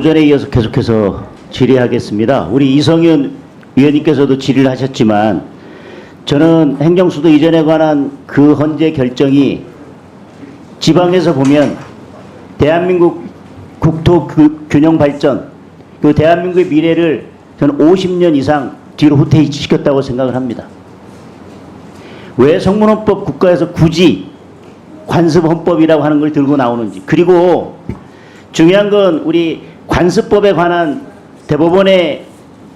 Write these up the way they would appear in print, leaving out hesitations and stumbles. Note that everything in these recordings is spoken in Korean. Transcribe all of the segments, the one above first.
전에 이어서 계속해서 질의하겠습니다. 우리 이성윤 위원님께서도 질의를 하셨지만 저는 행정수도 이전에 관한 그 헌재 결정이 지방에서 보면 대한민국 국토 균형 발전, 그 대한민국의 미래를 저는 50년 이상 뒤로 후퇴시켰다고 생각을 합니다. 왜 성문헌법 국가에서 굳이 관습헌법이라고 하는 걸 들고 나오는지, 그리고 중요한 건 우리 관습법에 관한 대법원의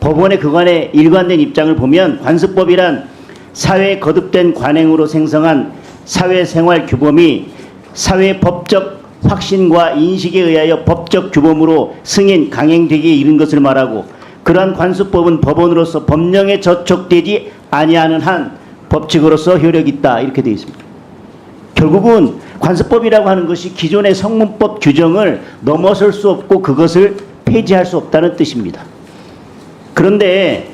법원의 그간의 일관된 입장을 보면 관습법이란 사회에 거듭된 관행으로 생성한 사회생활 규범이 사회 법적 확신과 인식에 의하여 법적 규범으로 승인, 강행되기에 이른 것을 말하고, 그러한 관습법은 법원으로서 법령에 저촉되지 아니하는 한 법칙으로서 효력이 있다, 이렇게 되어 있습니다. 결국은 관습법이라고 하는 것이 기존의 성문법 규정을 넘어설 수 없고 그것을 폐지할 수 없다는 뜻입니다. 그런데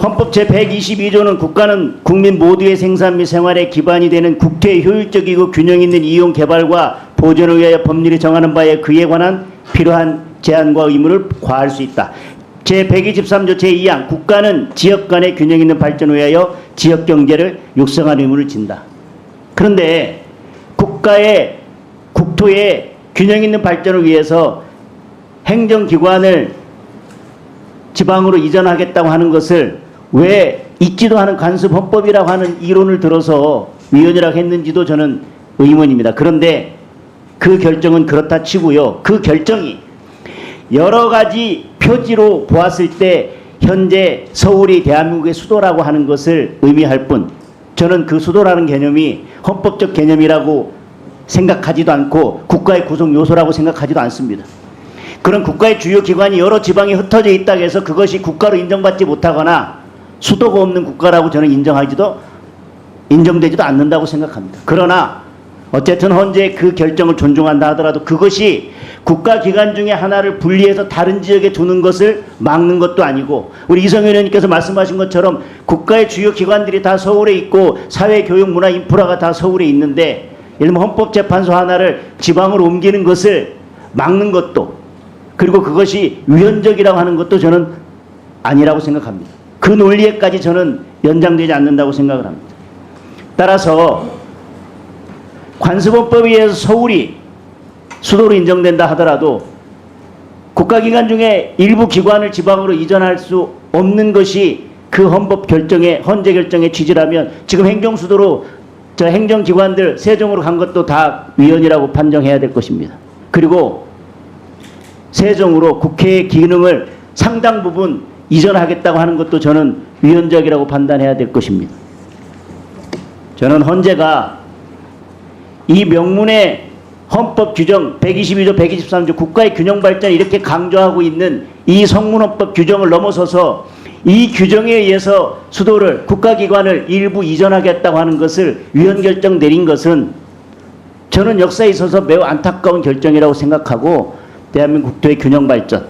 헌법 제122조는 국가는 국민 모두의 생산 및 생활에 기반이 되는 국토의 효율적이고 균형 있는 이용 개발과 보존을 위하여 법률이 정하는 바에 그에 관한 필요한 제한과 의무를 과할 수 있다. 제123조 제2항 국가는 지역 간의 균형 있는 발전을 위하여 지역 경제를 육성하는 의무를 진다. 그런데 국가의 국토의 균형 있는 발전을 위해서 행정기관을 지방으로 이전하겠다고 하는 것을 왜 있지도 않은 관습헌법이라고 하는 이론을 들어서 위헌이라고 했는지도 저는 의문입니다. 그런데 그 결정은 그렇다 치고요. 그 결정이 여러 가지 표지로 보았을 때 현재 서울이 대한민국의 수도라고 하는 것을 의미할 뿐, 저는 그 수도라는 개념이 헌법적 개념이라고 생각하지도 않고 국가의 구성 요소라고 생각하지도 않습니다. 그런 국가의 주요 기관이 여러 지방에 흩어져 있다고 해서 그것이 국가로 인정받지 못하거나 수도가 없는 국가라고 저는 인정되지도 않는다고 생각합니다. 그러나 어쨌든 헌재 그 결정을 존중한다 하더라도 그것이 국가기관 중에 하나를 분리해서 다른 지역에 두는 것을 막는 것도 아니고, 우리 이성윤 의원님께서 말씀하신 것처럼 국가의 주요 기관들이 다 서울에 있고 사회, 교육, 문화, 인프라가 다 서울에 있는데 예를 들면 헌법재판소 하나를 지방으로 옮기는 것을 막는 것도, 그리고 그것이 위헌적이라고 하는 것도 저는 아니라고 생각합니다. 그 논리에까지 저는 연장되지 않는다고 생각을 합니다. 따라서 관습헌법에 의해서 서울이 수도로 인정된다 하더라도 국가기관 중에 일부 기관을 지방으로 이전할 수 없는 것이 그 헌법 결정의 헌재 결정의 취지라면 지금 행정수도로 저 행정기관들 세종으로 간 것도 다 위헌이라고 판정해야 될 것입니다. 그리고 세종으로 국회의 기능을 상당 부분 이전하겠다고 하는 것도 저는 위헌적이라고 판단해야 될 것입니다. 저는 헌재가 이 명문의 헌법 규정 122조 123조 국가의 균형 발전을 이렇게 강조하고 있는 이 성문헌법 규정을 넘어서서 이 규정에 의해서 수도를 국가기관을 일부 이전하겠다고 하는 것을 위헌 결정 내린 것은 저는 역사에 있어서 매우 안타까운 결정이라고 생각하고, 대한민국 국토의 균형 발전,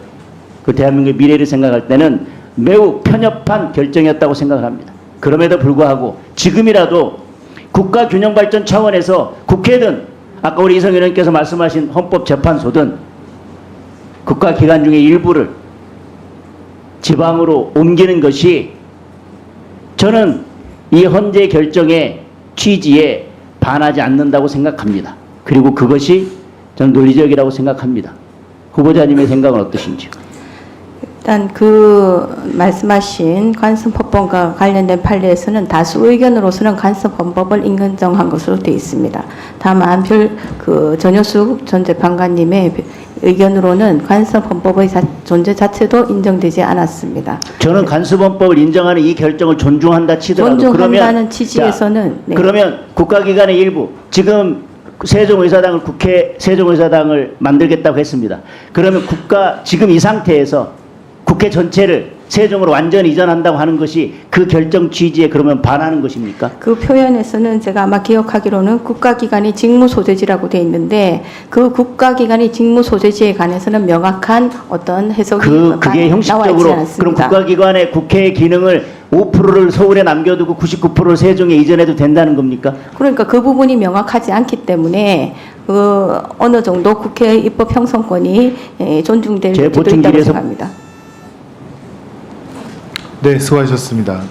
그 대한민국의 미래를 생각할 때는 매우 편협한 결정이었다고 생각을 합니다. 그럼에도 불구하고 지금이라도 국가 균형 발전 차원에서 국회든 아까 우리 이성윤 의원께서 말씀하신 헌법재판소든 국가기관 중에 일부를 지방으로 옮기는 것이 저는 이 헌재 결정의 취지에 반하지 않는다고 생각합니다. 그리고 그것이 저는 논리적이라고 생각합니다. 후보자님의 생각은 어떠신지요? 일단 그 말씀하신 관습헌법과 관련된 판례에서는 다수 의견으로서는 관습헌법을 인정한 것으로 되어 있습니다. 다만 전효숙 전 재판관님의 의견으로는 관습헌법의 존재 자체도 인정되지 않았습니다. 저는 관습헌법을 인정하는 이 결정을 존중한다 치더라도 존중한다는 취지에서는 자, 그러면 국가기관의 일부, 지금 세종의사당을 세종의사당을 만들겠다고 했습니다. 그러면 지금 이 상태에서 국회 전체를 세종으로 완전히 이전한다고 하는 것이 그 결정 취지에 그러면 반하는 것입니까? 그 표현에서는 제가 아마 기억하기로는 국가기관이 직무소재지라고 되어 있는데 그 국가기관이 직무소재지에 관해서는 명확한 어떤 해석이 그게 형식적으로 그럼 국가기관의 국회의 기능을 5%를 서울에 남겨두고 99%를 세종에 이전해도 된다는 겁니까? 그러니까 그 부분이 명확하지 않기 때문에 어느 정도 국회의 입법 형성권이 존중될 제 여지도 보충 있다고 질의에서 생각합니다. 네, 수고하셨습니다.